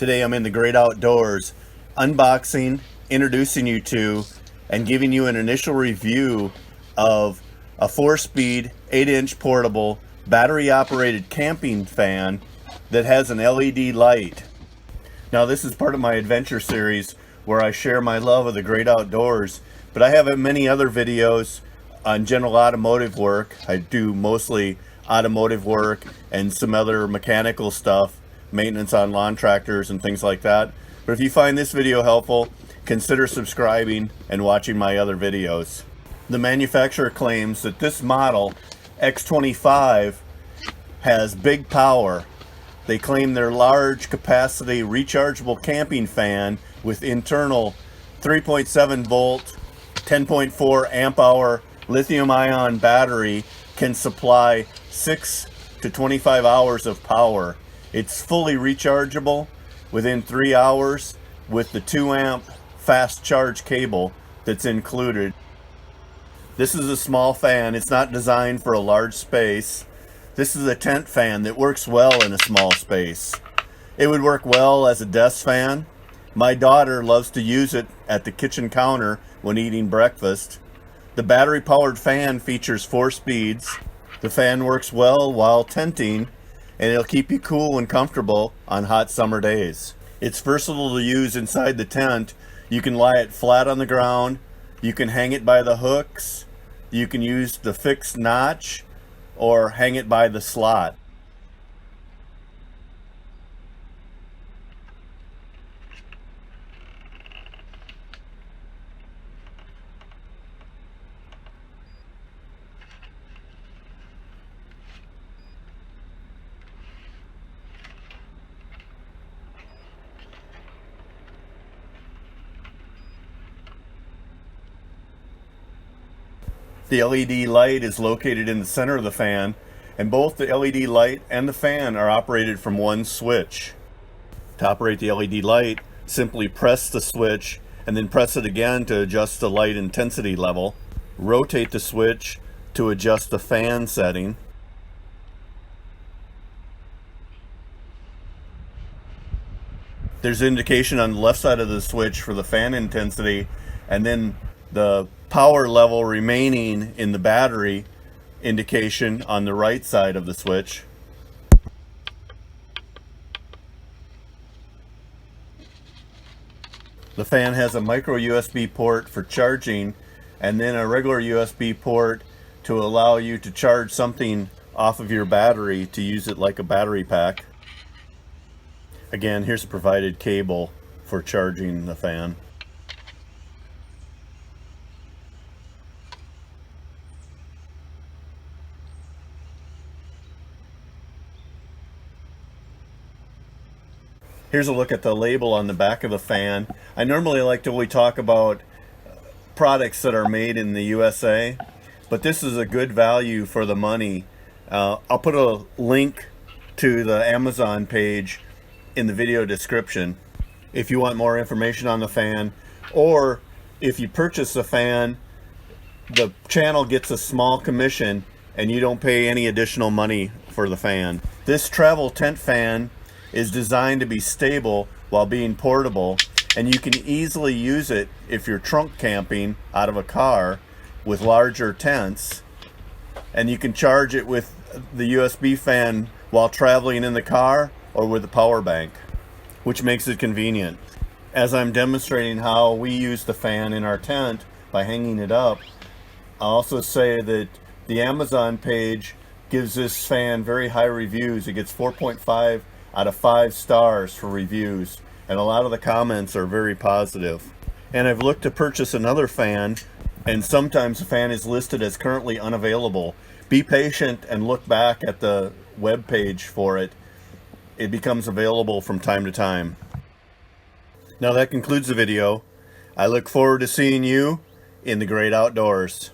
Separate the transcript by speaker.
Speaker 1: Today I'm in the great outdoors, unboxing, introducing you to, and giving you an initial review of a 4-speed, 8-inch portable, battery-operated camping fan that has an LED light. Now this is part of my adventure series where I share my love of the great outdoors, but I have many other videos on general automotive work. I do mostly automotive work and some other mechanical stuff, maintenance on lawn tractors and things like that. But if you find this video helpful, consider subscribing and watching my other videos. The manufacturer claims that this model, X25, has big power. They claim their large capacity rechargeable camping fan with internal 3.7 volt, 10.4 amp hour lithium ion battery can supply 6 to 25 hours of power. It's fully rechargeable within 3 hours with the 2 amp fast charge cable that's included. This is a small fan. It's not designed for a large space. This is a tent fan that works well in a small space. It would work well as a desk fan. My daughter loves to use it at the kitchen counter when eating breakfast. The battery-powered fan features 4 speeds. The fan works well while tenting, and it'll keep you cool and comfortable on hot summer days. It's versatile to use inside the tent. You can lie it flat on the ground. You can hang it by the hooks. You can use the fixed notch or hang it by the slot. The LED light is located in the center of the fan, and both the LED light and the fan are operated from one switch. To operate the LED light, simply press the switch and then press it again to adjust the light intensity level. Rotate the switch to adjust the fan setting. There's indication on the left side of the switch for the fan intensity, and then the power level remaining in the battery indication on the right side of the switch. The fan has a micro USB port for charging and then a regular USB port to allow you to charge something off of your battery to use it like a battery pack. Again, here's a provided cable for charging the fan. Here's a look at the label on the back of the fan. I normally like to only talk about products that are made in the USA, but this is a good value for the money. I'll put a link to the Amazon page in the video description if you want more information on the fan, or if you purchase the fan, the channel gets a small commission and you don't pay any additional money for the fan. This travel tent fan is designed to be stable while being portable, and you can easily use it if you're trunk camping out of a car with larger tents, and you can charge it with the USB fan while traveling in the car or with a power bank, which makes it convenient. As I'm demonstrating how we use the fan in our tent by hanging it up, I'll also say that the Amazon page gives this fan very high reviews. It gets 4.5 out of 5 stars for reviews, and a lot of the comments are very positive. And I've looked to purchase another fan, and sometimes the fan is listed as currently unavailable. Be patient and look back at the web page for it. It becomes available from time to time. Now that concludes the video. I look forward to seeing you in the great outdoors.